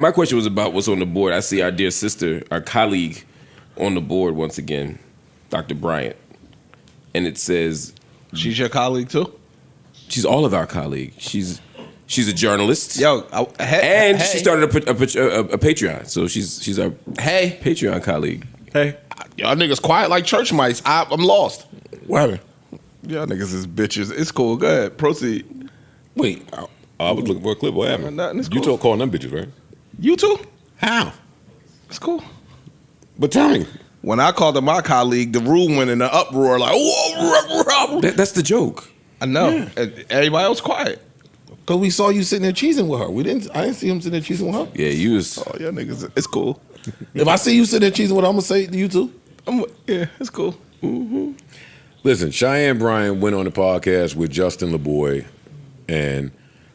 my question was about what's on the board. I see our dear sister, our colleague, on the board once again, Dr. Bryant, and it says she's your colleague too. She's all of our colleague. She's a journalist. Yo, she started a Patreon, so she's our Patreon colleague. Hey, y'all niggas quiet like church mice. I'm lost. What happened? Y'all niggas is bitches. It's cool. Go ahead, proceed. Wait, I was looking for a clip. What happened? Nothing, it's You cool. calling them bitches, right? You too? How? It's cool. But tell me. When I called her my colleague, the room went in an uproar like, whoa. That's the joke. I know. Yeah. Everybody else quiet. Because we saw you sitting there cheesing with her. I didn't see him sitting there cheesing with her. Yeah, you was. Oh, y'all niggas, it's cool. If I see you sitting there cheesing with her, I'm going to say it to you too. Yeah, it's cool. Mm-hmm. Listen, Cheyenne Bryant went on the podcast with Justin LeBoy, and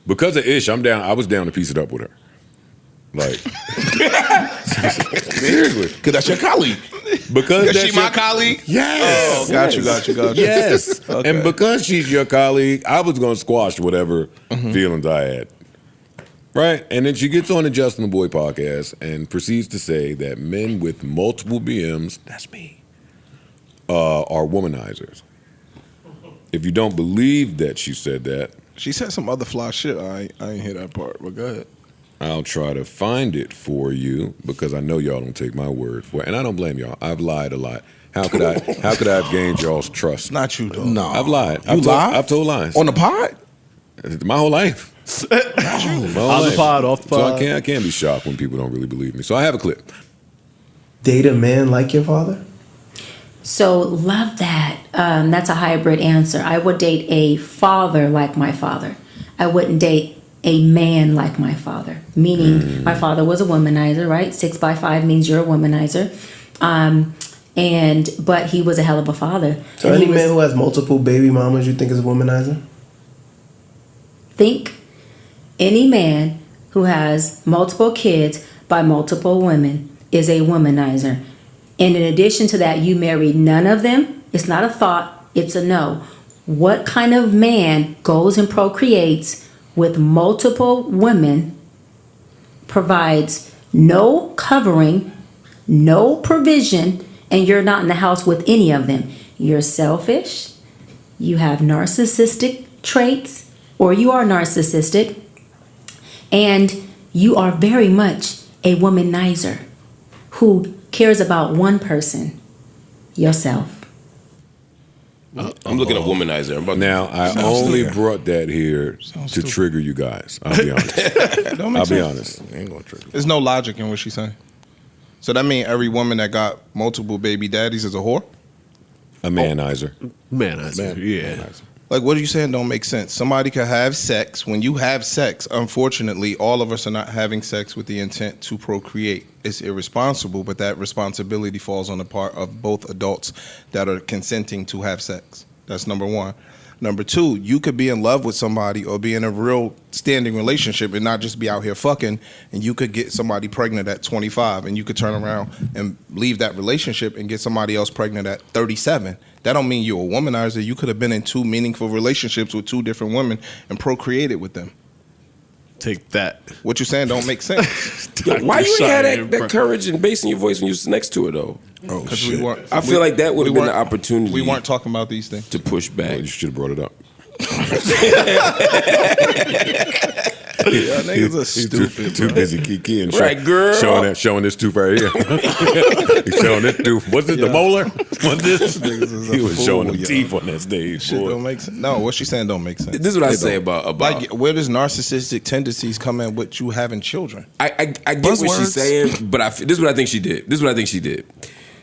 because of Ish, I was down to piece it up with her. Like, seriously. Because that's your colleague. Because she my colleague? Yes. Oh, got you. Yes. Okay. And because she's your colleague, I was going to squash whatever feelings I had. Right? And then she gets on the Justin LeBoy podcast and proceeds to say that men with multiple BMs, that's me, are womanizers. If you don't believe that she said that. She said some other fly shit. I ain't hear that part, but go ahead. I'll try to find it for you because I know y'all don't take my word for it. And I don't blame y'all. I've lied a lot. How could I have gained y'all's trust? Not you, though. No. I've lied. I've told lies. On the pod? My whole life. On the pod, off the pod. So I can't be shocked when people don't really believe me. So I have a clip. Date a man like your father? So love that. That's a hybrid answer. I would date a father like my father. I wouldn't date a man like my father. Meaning my father was a womanizer, right? 6x5 means you're a womanizer. But he was a hell of a father. So any man who has multiple baby mamas you think is a womanizer? Think any man who has multiple kids by multiple women is a womanizer. And in addition to that, you married none of them. It's not a thought, it's a no. What kind of man goes and procreates with multiple women, provides no covering, no provision, and you're not in the house with any of them? You're selfish, you have narcissistic traits, or you are narcissistic, and you are very much a womanizer who cares about one person, yourself. I'm looking at womanizer. Now, I only brought that here to trigger you guys. I'll be honest. I'll be honest. Ain't gonna trigger. There's no logic in what she's saying. So that means every woman that got multiple baby daddies is a whore? A manizer. Manizer, yeah. Manizer. Like, what are you saying don't make sense? Somebody could have sex. When you have sex, unfortunately, all of us are not having sex with the intent to procreate. It's irresponsible, but that responsibility falls on the part of both adults that are consenting to have sex. That's number one. Number two, you could be in love with somebody or be in a real standing relationship and not just be out here fucking, and you could get somebody pregnant at 25, and you could turn around and leave that relationship and get somebody else pregnant at 37. That don't mean you're a womanizer. You could have been in two meaningful relationships with two different women and procreated with them. Take that. What you saying don't make sense. Yo, why you ain't had that courage and bass in your voice when you was next to her, though? Oh, Because shit. I feel like that would have been the opportunity. We weren't talking about these things. To push back. You should have brought it up. Yeah, niggas are stupid. Too busy kikiing. Right, girl. Showing this tooth right here. He's showing this tooth. What's this, the molar? What's this? He was showing them teeth on that stage. Shit don't make sense. No, what she's saying don't make sense. This is what I say about like, where does narcissistic tendencies come in with you having children? I get what she's saying, but this is what I think she did.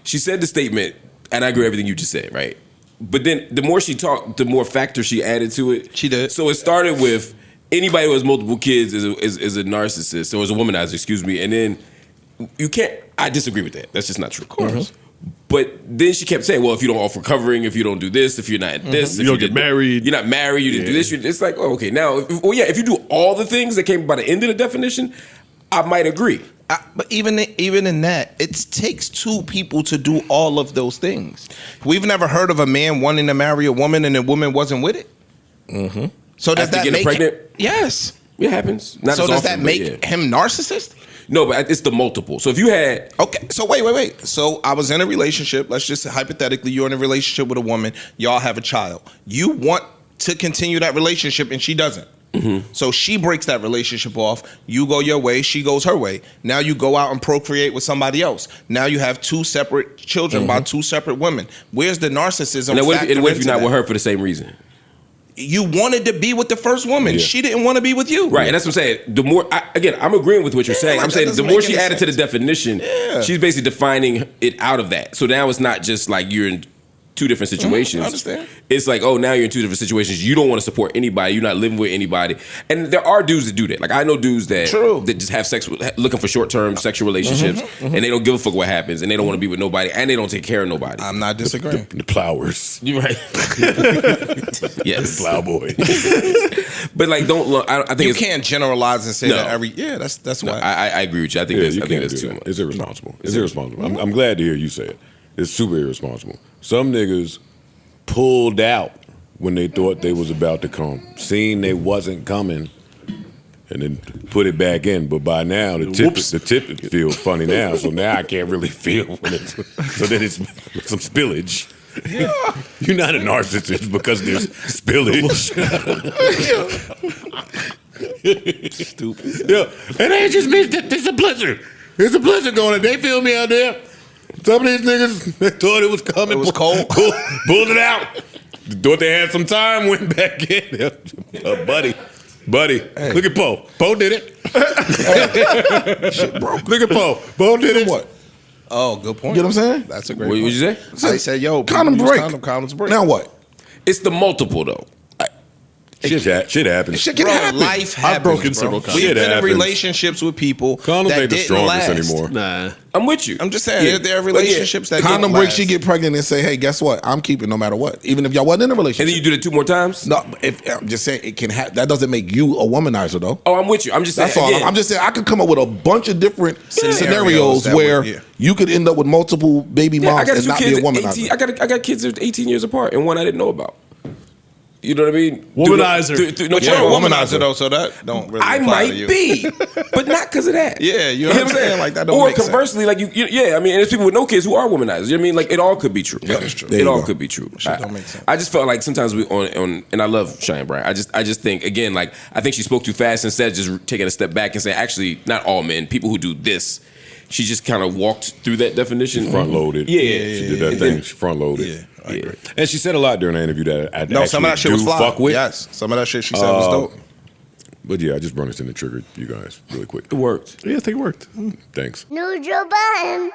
She said the statement, and I agree with everything you just said, right? But then the more she talked, the more factors she added to it. She did. So it started with anybody who has multiple kids is a narcissist, or is a womanizer, excuse me. And then you can't. I disagree with that. That's just not true. Of course. But then she kept saying, well, if you don't offer covering, if you don't do this, if you're not this, if you don't get married. You're not married, you didn't do this. It's like, oh, okay, now, if you do all the things that came by the end of the definition, I might agree. But even in that, it takes two people to do all of those things. We've never heard of a man wanting to marry a woman and the woman wasn't with it. Mm-hmm. So does After that getting make pregnant? Yes. It happens. Not so as does often, that make him narcissist? No, but it's the multiple. So if you had Okay, so wait. So I was in a relationship. Let's just hypothetically, you're in a relationship with a woman. Y'all have a child. You want to continue that relationship, and she doesn't. So she breaks that relationship off. You go your way. She goes her way. Now you go out and procreate with somebody else. Now you have two separate children by two separate women. Where's the narcissism? and what if factor you're into not that? with her for the same reason? You wanted to be with the first woman. Yeah. She didn't want to be with you. Right, and that's what I'm saying. The more, I'm agreeing with what you're saying. like, I'm that saying the doesn't more make she any added to the sense. definition, she's basically defining it out of that. So now it's not just like you're in two different situations. I understand. It's like, oh, now you're in two different situations. You don't want to support anybody. You're not living with anybody. And there are dudes that do that. Like I know dudes that just have sex with, looking for short-term sexual relationships, and they don't give a fuck what happens, and they don't want to be with nobody, and they don't take care of nobody. I'm not disagreeing. The plowers. You're right. Yes. Plowboy. But like, don't look. I think You it's, can't generalize and say No. that every. Yeah, that's no, why. I agree with you. I think Yeah, that's, you I think can't that's do too that. much. It's irresponsible. It's irresponsible. I'm glad to hear you say it. It's super irresponsible. Some niggas pulled out when they thought they was about to come, seen they wasn't coming, and then put it back in. But by now, the tip feels funny now. So now I can't really feel when it's so then it's some spillage. You're not a narcissist because there's spillage. Stupid. Yeah, and they just missed it. There's a blizzard. There's a blizzard going on. They feel me out there. Some of these niggas they thought it was coming. It was cold. Pulled it out. Thought they had some time. Went back in. Buddy. Look at Poe. Poe did it. Shit broke. Look at Poe. Poe did it. What? Oh, good point. You know what I'm saying? That's a great What point. would you say? I said, yo, Condom people use break. Condoms break. Now what? It's the multiple though. Shit happens. Shit can Bro, happen. life happens. I've broken bro. several condoms. We've Shit been in happens. relationships with people Condoms that ain't the didn't strongest last. anymore. Nah. I'm with you. I'm just saying, there are relationships that Condom didn't breaks, last. you get pregnant and say, hey, guess what? I'm keeping no matter what. Even if y'all wasn't in a And then relationship. you do it 2 more times. No, if I'm just saying it can have that doesn't make you a womanizer though. Oh, I'm with you. I'm just saying. That's all. Again, I'm just saying I could come up with a bunch of different Scenarios scenarios that where would- yeah. you could end up with multiple baby yeah, I moms got and 2 not be a kids. womanizer. 18, I got kids that are 18 years apart, and one I didn't know about. You know what I mean? Womanizer. No, But you're a child. womanizer though, so that don't really I apply to might you. be, but not because of that. Yeah, you know what I'm saying? Like, that don't Or make sense. conversely, like yeah, I mean, and there's people with no kids who are womanizers. You know what I mean? Like it all could be true. Yeah, that's true. There It you all go. could be true. Shit don't make sense. I just felt like sometimes we on, and I love Cheyenne Bryant. I just think again, like I think she spoke too fast instead of just taking a step back and saying, actually, not all men, people who do this. She just kind of walked through that definition. Front loaded. Yeah. She did that thing. She front loaded. Yeah, I agree. And she said a lot during the interview that I No, some of that shit was fly. fuck with. Yes, some of that shit she said was dope. But yeah, I just brought this in the trigger, you guys, really quick. It worked. Yeah, I think it worked. Thanks. Neutral button.